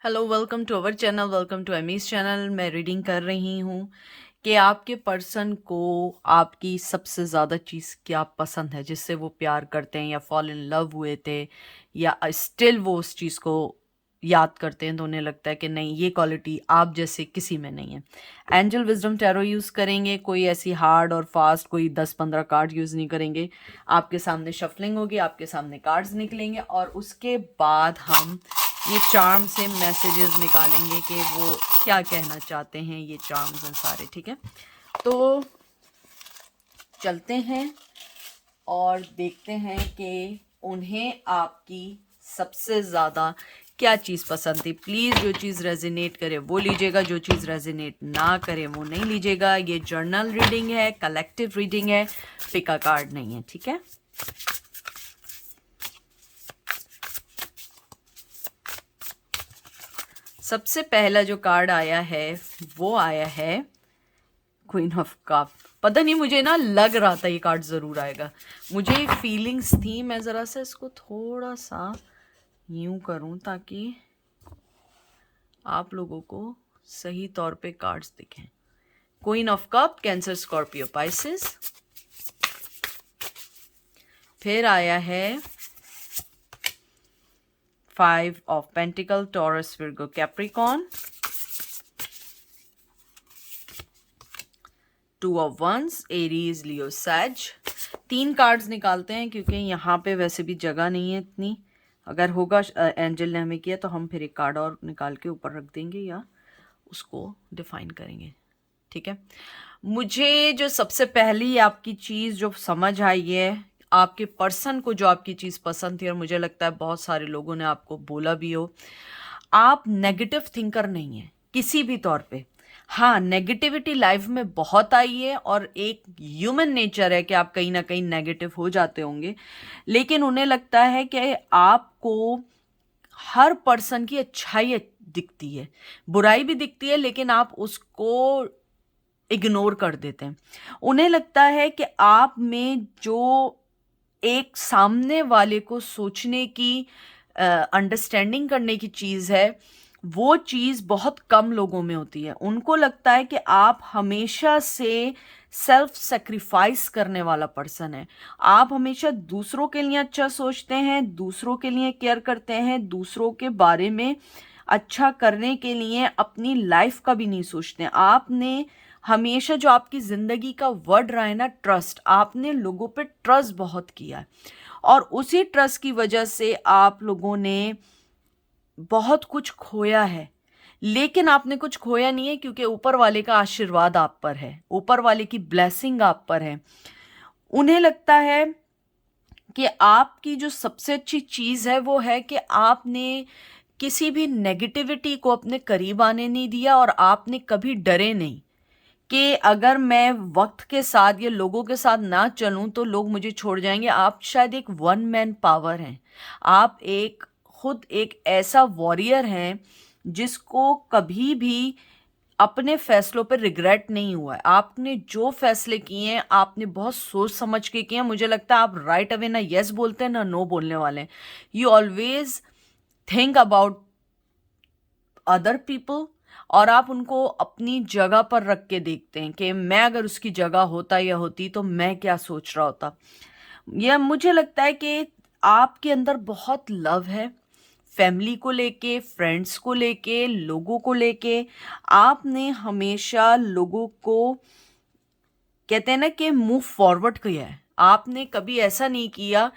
Hello, welcome to our channel, welcome to Amy's channel. मैं reading कर रही हूँ कि आपके पर्सन को आपकी सबसे ज़्यादा चीज़ क्या पसंद है, जिससे वो प्यार करते हैं या फॉल इन लव हुए थे, या स्टिल वो उस चीज़ को याद करते हैं तो उन्हें लगता है कि नहीं, ये क्वालिटी आप जैसे किसी में नहीं है। एंजल विजडम टैरो यूज़ करेंगे, कोई ऐसी हार्ड और फास्ट कोई 10-15 कार्ड यूज़ नहीं करेंगे। आपके सामने शफलिंग होगी, आपके सामने कार्ड्स निकलेंगे और उसके बाद हम ये चार्म से मैसेजेस निकालेंगे कि वो क्या कहना चाहते हैं, ये चार्म्स हैं सारे। ठीक है, तो चलते हैं और देखते हैं कि उन्हें आपकी सबसे ज़्यादा क्या चीज़ पसंद थी। प्लीज़ जो चीज़ रेजिनेट करे वो लीजिएगा, जो चीज़ रेजिनेट ना करे वो नहीं लीजिएगा। ये जर्नल रीडिंग है, कलेक्टिव रीडिंग है, पिका कार्ड नहीं है। ठीक है, सबसे पहला जो कार्ड आया है वो आया है क्वीन ऑफ कप। पता नहीं, मुझे ना लग रहा था ये कार्ड ज़रूर आएगा, मुझे फीलिंग्स थी। मैं ज़रा सा इसको थोड़ा सा यूं करूं ताकि आप लोगों को सही तौर पे कार्ड्स दिखें। Queen of cup, Cancer, Scorpio, Pisces. फिर आया है 5 of pentacle, Taurus, Virgo, Capricorn. 2 of wands, Aries, Leo, sage. 3 cards निकालते हैं क्योंकि यहाँ पे वैसे भी जगह नहीं है इतनी। अगर होगा एंजल ने हमें किया तो हम फिर एक कार्ड और निकाल के ऊपर रख देंगे या उसको डिफाइन करेंगे। ठीक है, मुझे जो सबसे पहली आपकी चीज़ जो समझ आई है, आपके पर्सन को जो आपकी चीज़ पसंद थी, और मुझे लगता है बहुत सारे लोगों ने आपको बोला भी हो, आप नेगेटिव थिंकर नहीं हैं किसी भी तौर पे। हाँ, नेगेटिविटी लाइफ में बहुत आई है और एक ह्यूमन नेचर है कि आप कहीं ना कहीं नेगेटिव हो जाते होंगे, लेकिन उन्हें लगता है कि आपको हर पर्सन की अच्छाई दिखती है, बुराई भी दिखती है, लेकिन आप उसको इग्नोर कर देते हैं। उन्हें लगता है कि आप में जो एक सामने वाले को सोचने की, अंडरस्टैंडिंग करने की चीज़ है, वो चीज़ बहुत कम लोगों में होती है। उनको लगता है कि आप हमेशा से सेल्फ सेक्रीफाइस करने वाला पर्सन है। आप हमेशा दूसरों के लिए अच्छा सोचते हैं, दूसरों के लिए केयर करते हैं, दूसरों के बारे में अच्छा करने के लिए अपनी लाइफ का भी नहीं सोचते। आपने हमेशा, जो आपकी ज़िंदगी का वर्ड रहा है ना, ट्रस्ट, आपने लोगों पे ट्रस्ट बहुत किया है और उसी ट्रस्ट की वजह से आप लोगों ने बहुत कुछ खोया है। लेकिन आपने कुछ खोया नहीं है क्योंकि ऊपर वाले का आशीर्वाद आप पर है, ऊपर वाले की ब्लेसिंग आप पर है। उन्हें लगता है कि आपकी जो सबसे अच्छी चीज़ है वो है कि आपने किसी भी नेगेटिविटी को अपने करीब आने नहीं दिया और आपने कभी डरे नहीं कि अगर मैं वक्त के साथ या लोगों के साथ ना चलूं तो लोग मुझे छोड़ जाएंगे। आप शायद एक वन मैन पावर हैं। आप एक खुद एक ऐसा वॉरियर हैं जिसको कभी भी अपने फैसलों पर रिग्रेट नहीं हुआ है। आपने जो फैसले किए हैं आपने बहुत सोच समझ के किए हैं। मुझे लगता है आप राइट अवे ना यस बोलते हैं ना नो बोलने वाले हैं। You always think about other people और आप उनको अपनी जगह पर रख के देखते हैं कि मैं अगर उसकी जगह होता या होती तो मैं क्या सोच रहा होता। यह मुझे लगता है कि आपके अंदर बहुत लव है, फैमिली को लेके, फ्रेंड्स को लेके, लोगों को लेके। आपने हमेशा लोगों को, कहते हैं ना, कि मूव फॉरवर्ड किया है। आपने कभी ऐसा नहीं किया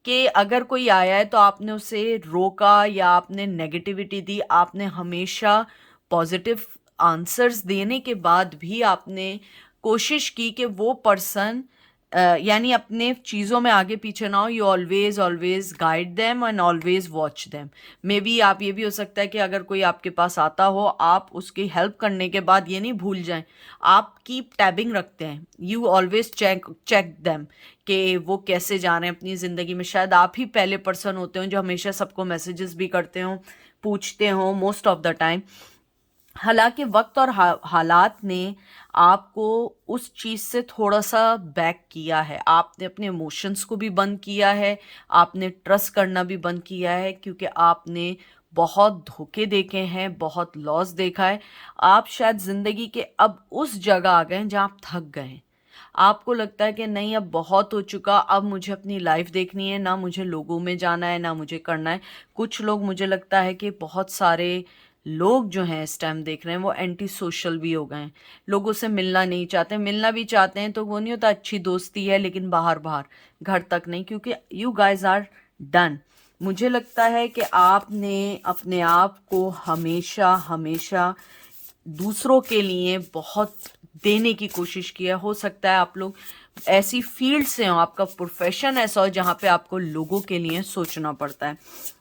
कि अगर कोई आया है तो आपने उसे रोका या आपने नेगेटिविटी दी। आपने हमेशा पॉजिटिव आंसर्स देने के बाद भी आपने कोशिश की कि वो पर्सन, यानी अपने चीज़ों में आगे पीछे ना हो। You always always guide them and always watch them. May be आप, ये भी हो सकता है कि अगर कोई आपके पास आता हो, आप उसकी हेल्प करने के बाद ये नहीं भूल जाएं, आप कीप टैबिंग रखते हैं। यू ऑलवेज चेक देम कि वो कैसे जा रहे हैं अपनी ज़िंदगी में। शायद आप ही पहले पर्सन होते हो जो हमेशा सबको मैसेजेस भी करते हो, पूछते हो मोस्ट ऑफ द टाइम। हालांकि वक्त और हालात ने आपको उस चीज़ से थोड़ा सा बैक किया है। आपने अपने इमोशंस को भी बंद किया है, आपने ट्रस्ट करना भी बंद किया है, क्योंकि आपने बहुत धोखे देखे हैं, बहुत लॉस देखा है। आप शायद ज़िंदगी के अब उस जगह आ गए हैं जहाँ आप थक गए हैं। आपको लगता है कि नहीं अब बहुत हो चुका, अब मुझे अपनी लाइफ देखनी है, ना मुझे लोगों में जाना है, ना मुझे करना है। कुछ लोग, मुझे लगता है कि बहुत सारे लोग जो हैं इस टाइम देख रहे हैं वो एंटी सोशल भी हो गए हैं। लोगों से मिलना नहीं चाहते, मिलना भी चाहते हैं तो वो नहीं होता, अच्छी दोस्ती है लेकिन बाहर बाहर, घर तक नहीं, क्योंकि यू गाइज आर डन। मुझे लगता है कि आपने अपने आप को हमेशा हमेशा दूसरों के लिए बहुत देने की कोशिश की है। हो सकता है आप लोग ऐसी फील्ड से हो, आपका प्रोफेशन ऐसा हो जहाँ पे आपको लोगों के लिए सोचना पड़ता है।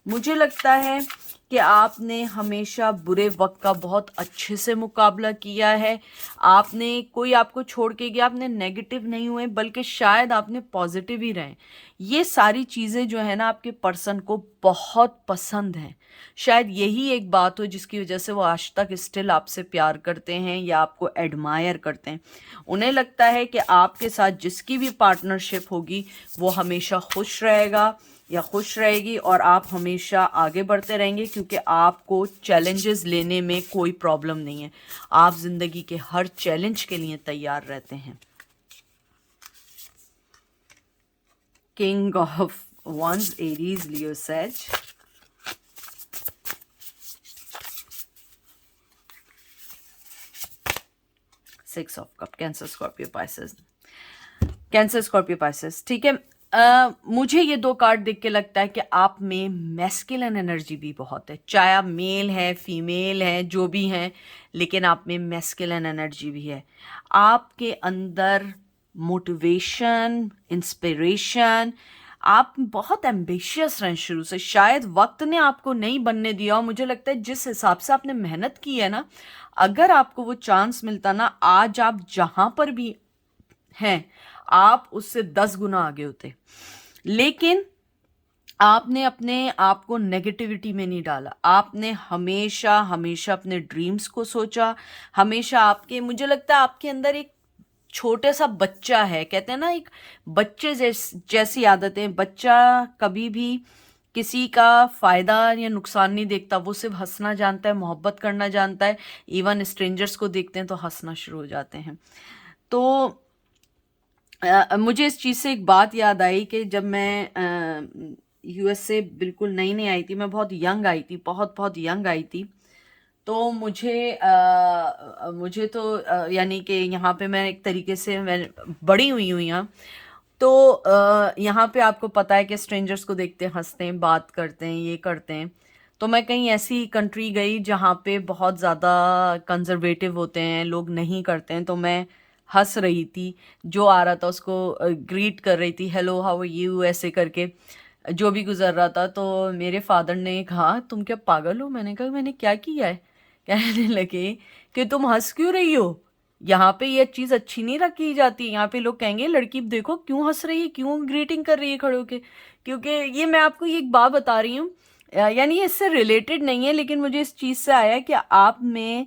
मुझे लगता है कि आपने हमेशा बुरे वक्त का बहुत अच्छे से मुकाबला किया है। आपने, कोई आपको छोड़ के गया, आपने नेगेटिव नहीं हुए, बल्कि शायद आपने पॉजिटिव ही रहे। ये सारी चीज़ें जो है ना आपके पर्सन को बहुत पसंद हैं। शायद यही एक बात हो जिसकी वजह से वो आज तक स्टिल आपसे प्यार करते हैं या आपको एडमायर करते हैं। उन्हें लगता है कि आपके साथ जिसकी भी पार्टनरशिप होगी वो हमेशा खुश रहेगा या खुश रहेगी, और आप हमेशा आगे बढ़ते रहेंगे, क्योंकि आपको चैलेंजेस लेने में कोई प्रॉब्लम नहीं है। आप ज़िंदगी के हर चैलेंज के लिए तैयार रहते हैं। King of wands, Aries, Leo, Sag. Six of cup, Cancer, Scorpio, Pisces. Cancer, Scorpio, Pisces, ठीक है। मुझे ये दो कार्ड देख के लगता है कि आप में मैस्कुलिन एनर्जी भी बहुत है, चाहे आप मेल है, फीमेल है, जो भी हैं, लेकिन आप में मैस्कुलिन एनर्जी भी है। आपके अंदर मोटिवेशन, इंस्पिरेशन, आप बहुत एम्बिशियस रहे शुरू से। शायद वक्त ने आपको नहीं बनने दिया, और मुझे लगता है जिस हिसाब से आपने मेहनत की है ना, अगर आपको वो चांस मिलता ना, आज आप जहाँ पर भी हैं आप उससे 10 गुना आगे होते। लेकिन आपने अपने आप को नेगेटिविटी में नहीं डाला। आपने हमेशा हमेशा अपने ड्रीम्स को सोचा। हमेशा आपके, मुझे लगता है आपके अंदर एक छोटा सा बच्चा है, कहते हैं ना एक बच्चे जैसी आदतें। बच्चा कभी भी किसी का फायदा या नुकसान नहीं देखता, वो सिर्फ हंसना जानता है, मोहब्बत करना जानता है। इवन स्ट्रेंजर्स को देखते हैं तो हंसना शुरू हो जाते हैं। तो मुझे इस चीज़ से एक बात याद आई कि जब मैं यूएस से बिल्कुल नई नई आई थी, मैं बहुत यंग आई थी, बहुत बहुत यंग आई थी। तो मुझे तो यानी कि यहाँ पे मैं एक तरीके से मैं बड़ी हुई हूँ यहाँ। तो यहाँ पे आपको पता है कि स्ट्रेंजर्स को देखते हैं, हंसते हैं, बात करते हैं, ये करते हैं। तो मैं कहीं ऐसी कंट्री गई जहाँ पे बहुत ज़्यादा कंजर्वेटिव होते हैं, लोग नहीं करते हैं। तो मैं हंस रही थी, जो आ रहा था उसको ग्रीट कर रही थी, हेलो हाउ आर यू, ऐसे करके जो भी गुजर रहा था। तो मेरे फादर ने कहा तुम क्या पागल हो? मैंने कहा मैंने क्या किया है? कहने लगे कि तुम हंस क्यों रही हो, यहाँ पे ये चीज़ अच्छी नहीं रखी जाती। यहाँ पे लोग कहेंगे लड़की देखो क्यों हंस रही है, क्यों ग्रीटिंग कर रही है खड़े होके। क्योंकि ये मैं आपको ये एक बात बता रही हूँ, यानी ये इससे रिलेटेड नहीं है, लेकिन मुझे इस चीज़ से आया कि आप में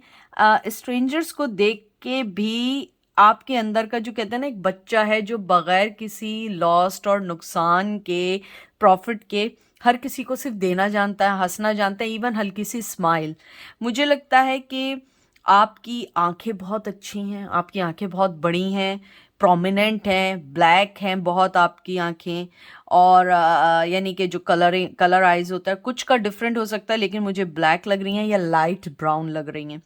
स्ट्रेंजर्स को देख के भी आपके अंदर का जो कहते हैं ना एक बच्चा है, जो बगैर किसी लॉस्ट और नुकसान के, प्रॉफिट के, हर किसी को सिर्फ देना जानता है, हंसना जानता है, इवन हल्की सी स्माइल। मुझे लगता है कि आपकी आंखें बहुत अच्छी हैं, आपकी आंखें बहुत बड़ी हैं, प्रोमिनेंट हैं, ब्लैक हैं बहुत आपकी आंखें। और यानी कि जो कलर आइज होता है कुछ का डिफरेंट हो सकता है, लेकिन मुझे ब्लैक लग रही हैं या लाइट ब्राउन लग रही हैं।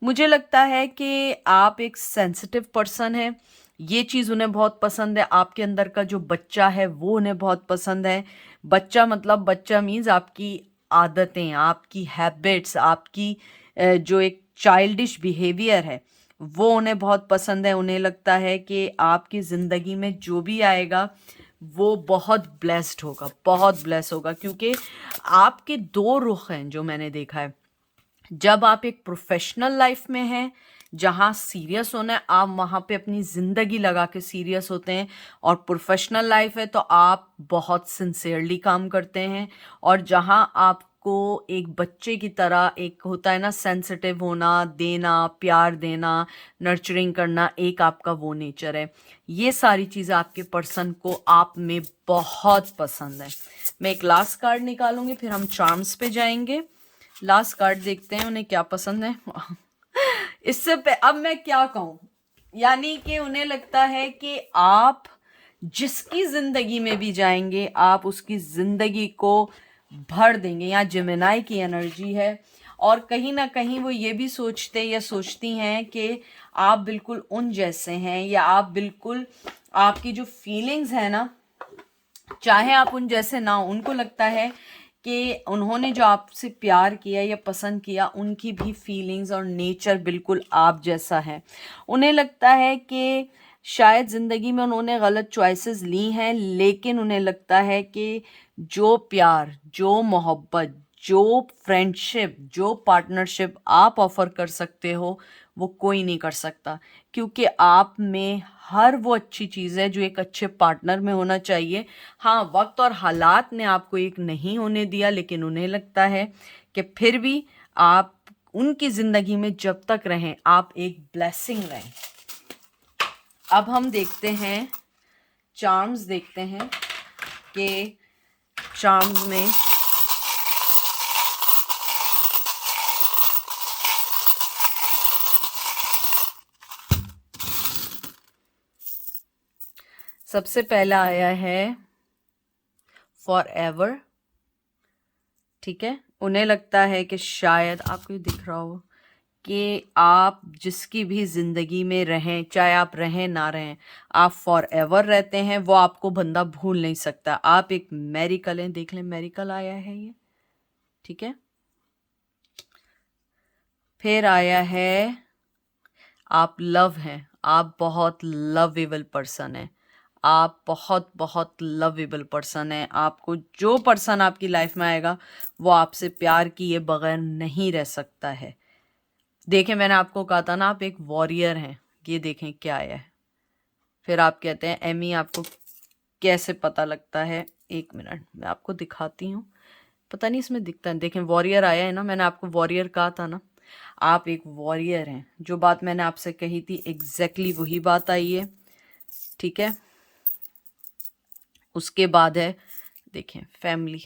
मुझे लगता है कि आप एक सेंसिटिव पर्सन हैं, ये चीज़ उन्हें बहुत पसंद है। आपके अंदर का जो बच्चा है वो उन्हें बहुत पसंद है। बच्चा मतलब, बच्चा मीन्स आपकी आदतें, आपकी हैबिट्स, आपकी जो एक चाइल्डिश बिहेवियर है वो उन्हें बहुत पसंद है। उन्हें लगता है कि आपकी ज़िंदगी में जो भी आएगा वो बहुत ब्लेस्ड होगा, बहुत ब्लेस होगा, क्योंकि आपके दो रुख हैं जो मैंने देखा है। जब आप एक प्रोफेशनल लाइफ में हैं जहाँ सीरियस होना है, आप वहाँ पे अपनी ज़िंदगी लगा के सीरियस होते हैं, और प्रोफेशनल लाइफ है तो आप बहुत सिंसियरली काम करते हैं। और जहाँ आपको एक बच्चे की तरह, एक होता है ना सेंसिटिव होना, देना, प्यार देना, नर्चरिंग करना, एक आपका वो नेचर है। ये सारी चीज़ें आपके पर्सन को आप में बहुत पसंद है। मैं एक लास्ट कार्ड निकालूंगी, फिर हम चार्म्स पे जाएंगे। लास्ट कार्ड देखते हैं उन्हें क्या पसंद है। अब मैं क्या कहूँ, यानी कि उन्हें लगता है कि आप जिसकी जिंदगी में भी जाएंगे आप उसकी जिंदगी को भर देंगे। यहाँ जेमिनाई की एनर्जी है और कहीं ना कहीं वो ये भी सोचते या सोचती हैं कि आप बिल्कुल उन जैसे हैं, या आप बिल्कुल, आपकी जो फीलिंग्स है ना, चाहे आप उन जैसे ना हो, उनको लगता है कि उन्होंने जो आपसे प्यार किया या पसंद किया उनकी भी फीलिंग्स और नेचर बिल्कुल आप जैसा है। उन्हें लगता है कि शायद ज़िंदगी में उन्होंने गलत चॉइसेस ली हैं, लेकिन उन्हें लगता है कि जो प्यार, जो मोहब्बत, जो फ्रेंडशिप, जो पार्टनरशिप आप ऑफ़र कर सकते हो वो कोई नहीं कर सकता, क्योंकि आप में हर वो अच्छी चीज़ है जो एक अच्छे पार्टनर में होना चाहिए। हाँ, वक्त और हालात ने आपको एक नहीं होने दिया, लेकिन उन्हें लगता है कि फिर भी आप उनकी ज़िंदगी में जब तक रहें आप एक ब्लेसिंग रहें। अब हम देखते हैं चार्म्स, देखते हैं कि चार्म्स में सबसे पहला आया है फॉर एवर। ठीक है, उन्हें लगता है कि शायद आपको दिख रहा हो कि आप जिसकी भी ज़िंदगी में रहें, चाहे आप रहें ना रहें, आप फॉर एवर रहते हैं, वो आपको बंदा भूल नहीं सकता। आप एक मेरिकल हैं, देख लें मेरिकल आया है ये। ठीक है, फिर आया है आप लव हैं, आप बहुत लवेबल पर्सन हैं, आप बहुत बहुत लवेबल पर्सन हैं। आपको जो पर्सन आपकी लाइफ में आएगा वो आपसे प्यार किए बगैर नहीं रह सकता है। देखें, मैंने आपको कहा था ना आप एक वॉरियर हैं, ये देखें क्या आया है। फिर आप कहते हैं एमी आपको कैसे पता लगता है, एक मिनट मैं आपको दिखाती हूँ, पता नहीं इसमें दिखता है। देखें वॉरियर आया है ना, मैंने आपको वॉरियर कहा था ना, आप एक वॉरियर हैं। जो बात मैंने आपसे कही थी एग्जैक्टली वही बात आई है। ठीक है, उसके बाद है देखें फैमिली,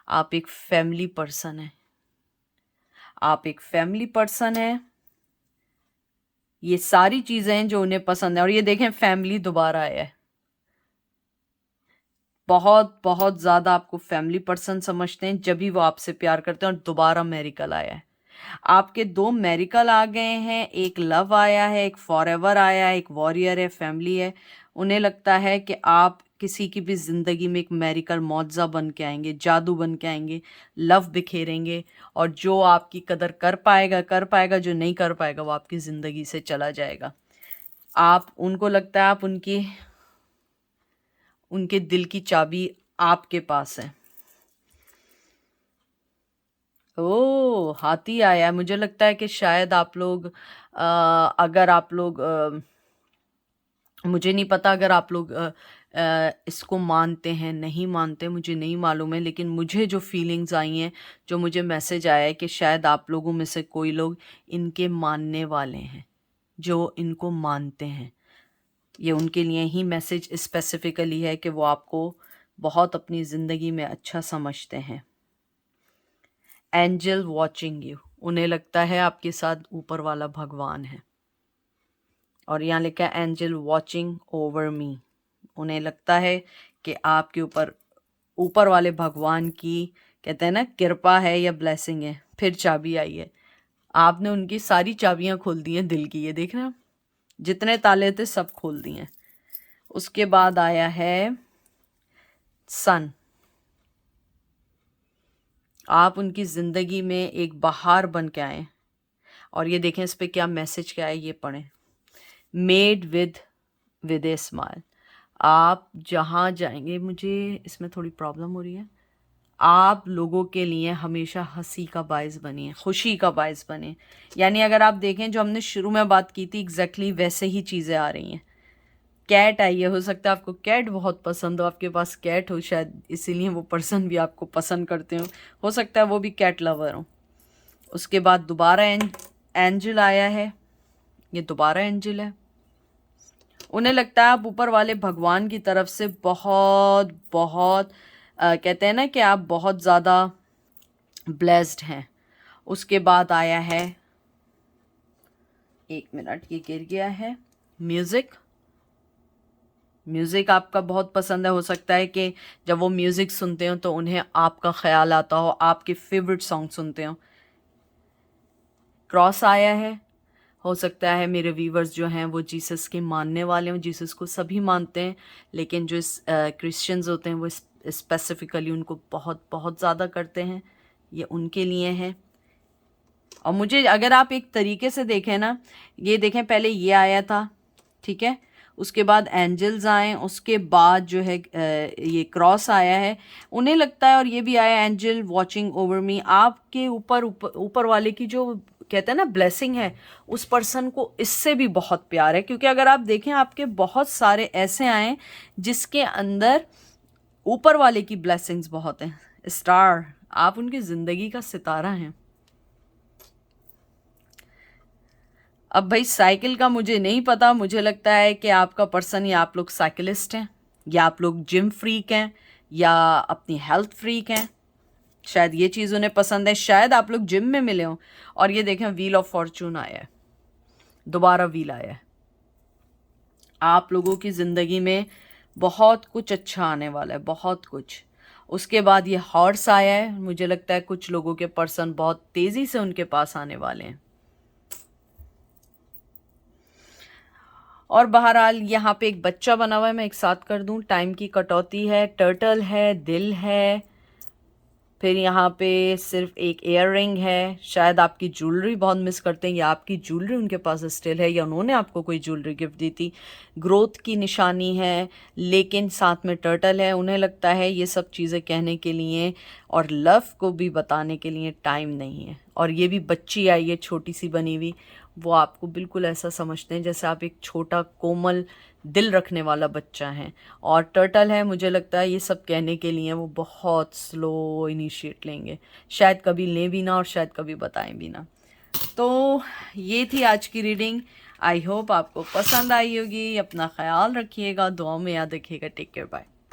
आप एक फैमिली पर्सन हैं, आप एक फैमिली पर्सन हैं। ये सारी चीजें हैं जो उन्हें पसंद है। और ये देखें फैमिली दोबारा आया है, बहुत बहुत ज़्यादा आपको फैमिली पर्सन समझते हैं जब भी वो आपसे प्यार करते हैं। और दोबारा मेरिकल आया है, आपके दो मेरिकल आ गए हैं, एक लव आया है, एक फॉरएवर आया है, एक वॉरियर है, फैमिली है। उन्हें लगता है कि आप किसी की भी ज़िंदगी में एक मेरिकल मौजा बन के आएंगे, जादू बन के आएंगे, लव बिखेरेंगे, और जो आपकी कदर कर पाएगा कर पाएगा, जो नहीं कर पाएगा वो आपकी ज़िंदगी से चला जाएगा। आप, उनको लगता है आप उनके दिल की चाबी आपके पास है। ओ, हाथी आया है। मुझे लगता है कि शायद आप लोग अगर आप लोग मुझे नहीं पता अगर आप लोग इसको मानते हैं नहीं मानते, मुझे नहीं मालूम है, लेकिन मुझे जो फीलिंग्स आई हैं, जो मुझे मैसेज आया है कि शायद आप लोगों में से कोई लोग इनके मानने वाले हैं, जो इनको मानते हैं। ये उनके लिए ही मैसेज स्पेसिफिकली है कि वो आपको बहुत अपनी ज़िंदगी में अच्छा समझते हैं। एंजल वॉचिंग यू, उन्हें लगता है आपके साथ ऊपर वाला भगवान है। और यहाँ लिखा है एंजल वॉचिंग ओवर मी, उन्हें लगता है कि आपके ऊपर वाले भगवान की, कहते हैं ना, कृपा है या ब्लेसिंग है। फिर चाबी आई है, आपने उनकी सारी चाबियां खोल दी हैं दिल की, ये देख रहे हैं, जितने ताले थे सब खोल दिए हैं। उसके बाद आया है सन, आप उनकी ज़िंदगी में एक बहार बन के आए। और ये देखें इस पे क्या मैसेज क्या है, ये पढ़ें, मेड विद ए स्माइल, आप जहाँ जाएंगे, मुझे इसमें थोड़ी प्रॉब्लम हो रही है, आप लोगों के लिए हमेशा हंसी का बायस बनिए, खुशी का बायस बने। यानी अगर आप देखें जो हमने शुरू में बात की थी एग्जैक्टली वैसे ही चीज़ें आ रही हैं। कैट आई है, हो सकता है आपको कैट बहुत पसंद हो, आपके पास कैट हो शायद, इसीलिए वो पर्सन भी आपको पसंद करते हो सकता है वो भी कैट लवर हो। उसके बाद दोबारा एंजल आया है, ये दोबारा एंजल है। उन्हें लगता है आप ऊपर वाले भगवान की तरफ से बहुत बहुत कहते हैं ना कि आप बहुत ज़्यादा ब्लेस्ड हैं। उसके बाद आया है, 1 मिनट, ये गिर गया है, म्यूज़िक। म्यूज़िक आपका बहुत पसंद है, हो सकता है कि जब वो म्यूज़िक सुनते हो तो उन्हें आपका ख्याल आता हो, आपके फेवरेट सॉन्ग सुनते हो। क्रॉस आया है, हो सकता है मेरे व्यूवर्स जो हैं वो जीसस के मानने वाले हों, जीसस को सभी मानते हैं, लेकिन जो क्रिश्चियंस होते हैं वो स्पेसिफ़िकली उनको बहुत बहुत ज़्यादा करते हैं, ये उनके लिए हैं। और मुझे, अगर आप एक तरीके से देखें ना, ये देखें, पहले ये आया था, ठीक है, उसके बाद एंजल्स आए, उसके बाद जो है ये क्रॉस आया है, उन्हें लगता है, और ये भी आया एंजल वॉचिंग ओवर मी। आपके ऊपर वाले की जो कहते हैं ना ब्लेसिंग है, उस पर्सन को इससे भी बहुत प्यार है, क्योंकि अगर आप देखें आपके बहुत सारे ऐसे आए जिसके अंदर ऊपर वाले की ब्लेसिंग्स बहुत हैं। स्टार, आप उनकी ज़िंदगी का सितारा हैं। अब भाई साइकिल का मुझे नहीं पता, मुझे लगता है कि आपका पर्सन, या आप लोग साइकिलिस्ट हैं, या आप लोग जिम फ्रीक हैं, या अपनी हेल्थ फ्रीक हैं, शायद ये चीज़ उन्हें पसंद है, शायद आप लोग जिम में मिले हों। और ये देखें, व्हील ऑफ फॉर्चून आया है, दोबारा व्हील आया है। आप लोगों की ज़िंदगी में बहुत कुछ अच्छा आने वाला है, बहुत कुछ। उसके बाद ये हॉर्स आया है, मुझे लगता है कुछ लोगों के पर्सन बहुत तेज़ी से उनके पास आने वाले हैं। और बहरहाल यहाँ पे एक बच्चा बना हुआ है, मैं एक साथ कर दूँ, टाइम की कटौती है, टर्टल है, दिल है, फिर यहाँ पे सिर्फ एक ईयर रिंग है। शायद आपकी ज्वेलरी बहुत मिस करते हैं, या आपकी ज्वेलरी उनके पास स्टिल है, या उन्होंने आपको कोई ज्वेलरी गिफ्ट दी थी। ग्रोथ की निशानी है, लेकिन साथ में टर्टल है। उन्हें लगता है ये सब चीज़ें कहने के लिए और लव को भी बताने के लिए टाइम नहीं है। और ये भी बच्ची आई है छोटी सी बनी हुई, वो आपको बिल्कुल ऐसा समझते हैं जैसे आप एक छोटा कोमल दिल रखने वाला बच्चा है। और टर्टल है, मुझे लगता है ये सब कहने के लिए वो बहुत स्लो इनिशिएट लेंगे, शायद कभी लें भी ना और शायद कभी बताएं भी ना। तो ये थी आज की रीडिंग, आई होप आपको पसंद आई होगी। अपना ख्याल रखिएगा, दुआ में याद रखिएगा। Take care, bye.